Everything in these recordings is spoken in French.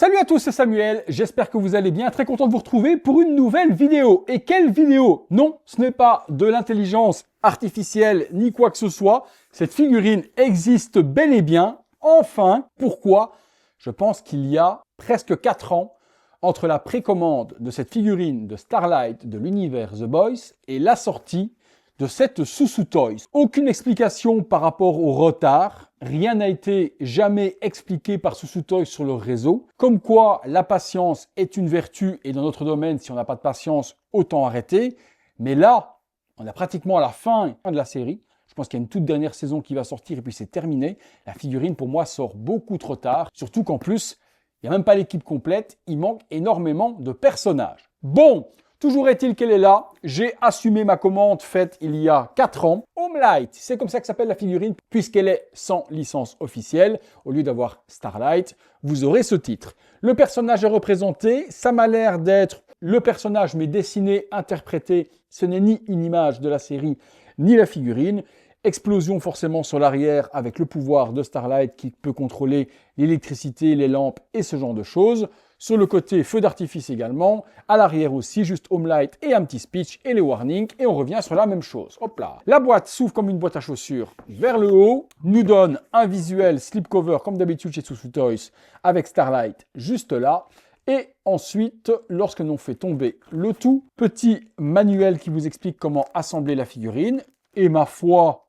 Salut à tous, c'est Samuel, j'espère que vous allez bien, très content de vous retrouver pour une nouvelle vidéo. Et quelle vidéo? Non, ce n'est pas de l'intelligence artificielle ni quoi que ce soit, cette figurine existe bel et bien. Enfin, pourquoi? Je pense qu'il y a presque 4 ans, entre la précommande de cette figurine de Starlight de l'univers The Boys et la sortie de cette Susu Toys. Aucune explication par rapport au retard. Rien n'a été jamais expliqué par Susu Toys sur le réseau. Comme quoi, la patience est une vertu et dans notre domaine, si on n'a pas de patience, autant arrêter. Mais là, on est pratiquement à la fin de la série. Je pense qu'il y a une toute dernière saison qui va sortir et puis c'est terminé. La figurine, pour moi, sort beaucoup trop tard. Surtout qu'en plus, il n'y a même pas l'équipe complète. Il manque énormément de personnages. Bon, toujours est-il qu'elle est là. J'ai assumé ma commande faite il y a 4 ans. Homelight, c'est comme ça que s'appelle la figurine, puisqu'elle est sans licence officielle. Au lieu d'avoir Starlight, vous aurez ce titre. Le personnage est représenté. Ça m'a l'air d'être le personnage, mais dessiné, interprété. Ce n'est ni une image de la série, ni la figurine. Explosion forcément sur l'arrière avec le pouvoir de Starlight qui peut contrôler l'électricité, les lampes et ce genre de choses. Sur le côté, feu d'artifice également. À l'arrière aussi, juste Homelight et un petit speech et les warnings. Et on revient sur la même chose. Hop là. La boîte s'ouvre comme une boîte à chaussures vers le haut. Nous donne un visuel slipcover comme d'habitude chez Susu Toys avec Starlight juste là. Et ensuite, lorsque l'on fait tomber le tout, petit manuel qui vous explique comment assembler la figurine. Et ma foi,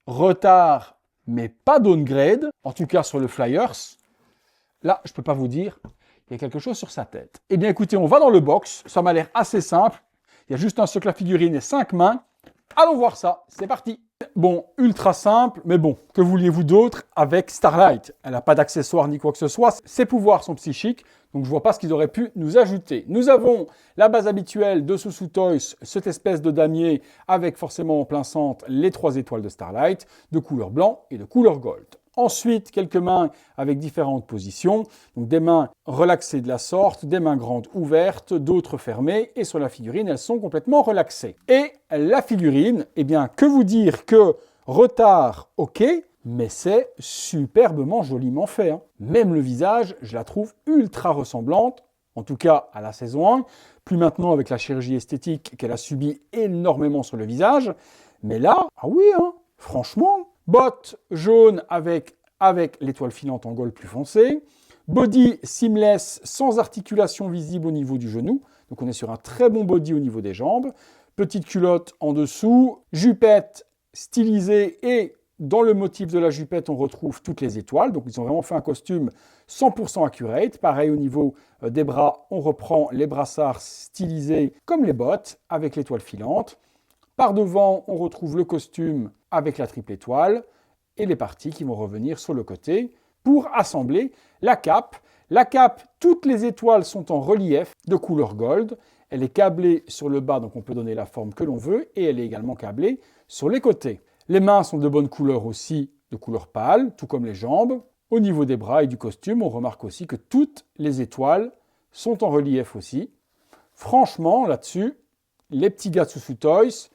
retard, mais pas downgrade. En tout cas sur le Flyers. Là, je ne peux pas vous dire. Il y a quelque chose sur sa tête. Eh bien écoutez, on va dans le box, ça m'a l'air assez simple. Il y a juste un socle à figurine et 5 mains. Allons voir ça, c'est parti. Bon, ultra simple, mais bon, que vouliez-vous d'autre avec Starlight? Elle n'a pas d'accessoires ni quoi que ce soit. Ses pouvoirs sont psychiques, donc je ne vois pas ce qu'ils auraient pu nous ajouter. Nous avons la base habituelle de Susu Toys, cette espèce de damier avec forcément en plein centre les 3 étoiles de Starlight, de couleur blanc et de couleur gold. Ensuite, quelques mains avec différentes positions. Donc des mains relaxées de la sorte, des mains grandes ouvertes, d'autres fermées. Et sur la figurine, elles sont complètement relaxées. Et la figurine, eh bien, que vous dire que retard, ok, mais c'est superbement joliment fait. Même le visage, je la trouve ultra ressemblante, en tout cas à la saison 1. Plus maintenant avec la chirurgie esthétique qu'elle a subi énormément sur le visage. Mais là, ah oui, franchement... Bottes jaunes avec l'étoile filante en gold plus foncé. Body seamless sans articulation visible au niveau du genou. Donc on est sur un très bon body au niveau des jambes. Petite culotte en dessous. Jupette stylisée et dans le motif de la jupette on retrouve toutes les étoiles. Donc ils ont vraiment fait un costume 100% accurate. Pareil au niveau des bras, on reprend les brassards stylisés comme les bottes avec l'étoile filante. Par devant, on retrouve le costume avec la triple étoile et les parties qui vont revenir sur le côté pour assembler la cape. La cape, toutes les étoiles sont en relief de couleur gold. Elle est câblée sur le bas, donc on peut donner la forme que l'on veut, et elle est également câblée sur les côtés. Les mains sont de bonne couleur aussi, de couleur pâle, tout comme les jambes. Au niveau des bras et du costume, on remarque aussi que toutes les étoiles sont en relief aussi. Franchement, là-dessus, les petits gars de Susu Toys,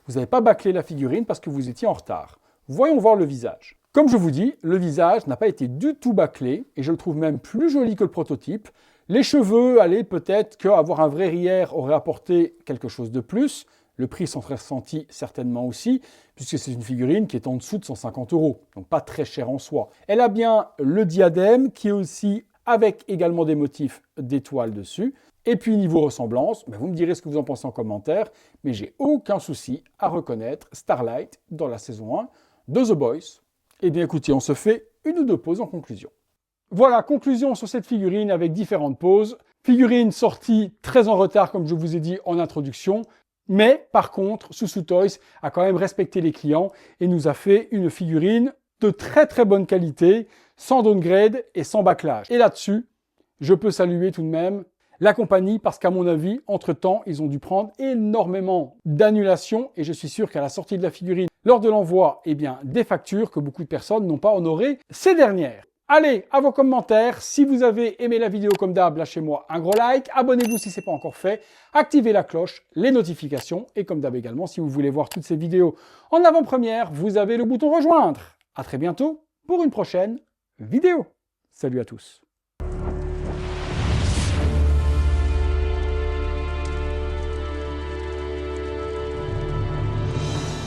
vous n'avez pas bâclé la figurine parce que vous étiez en retard. Voyons voir le visage. Comme je vous dis, le visage n'a pas été du tout bâclé et je le trouve même plus joli que le prototype. Les cheveux, allez, peut-être qu'avoir un vrai RIER aurait apporté quelque chose de plus. Le prix s'en serait ressenti certainement aussi, puisque c'est une figurine qui est en dessous de 150 €, donc pas très cher en soi. Elle a bien le diadème qui est aussi avec également des motifs d'étoiles dessus. Et puis niveau ressemblance, vous me direz ce que vous en pensez en commentaire, mais j'ai aucun souci à reconnaître Starlight dans la saison 1 de The Boys. Eh bien écoutez, on se fait une ou deux pauses en conclusion. Voilà, conclusion sur cette figurine avec différentes pauses. Figurine sortie très en retard comme je vous ai dit en introduction, mais par contre, Susu Toys a quand même respecté les clients et nous a fait une figurine de très très bonne qualité, sans downgrade et sans bâclage. Et là-dessus, je peux saluer tout de même la compagnie parce qu'à mon avis, entre-temps, ils ont dû prendre énormément d'annulations et je suis sûr qu'à la sortie de la figurine, lors de l'envoi, des factures que beaucoup de personnes n'ont pas honorées ces dernières. Allez, à vos commentaires. Si vous avez aimé la vidéo comme d'hab, lâchez-moi un gros like. Abonnez-vous si ce n'est pas encore fait. Activez la cloche, les notifications. Et comme d'hab également, si vous voulez voir toutes ces vidéos en avant-première, vous avez le bouton rejoindre. À très bientôt pour une prochaine vidéo. Salut à tous.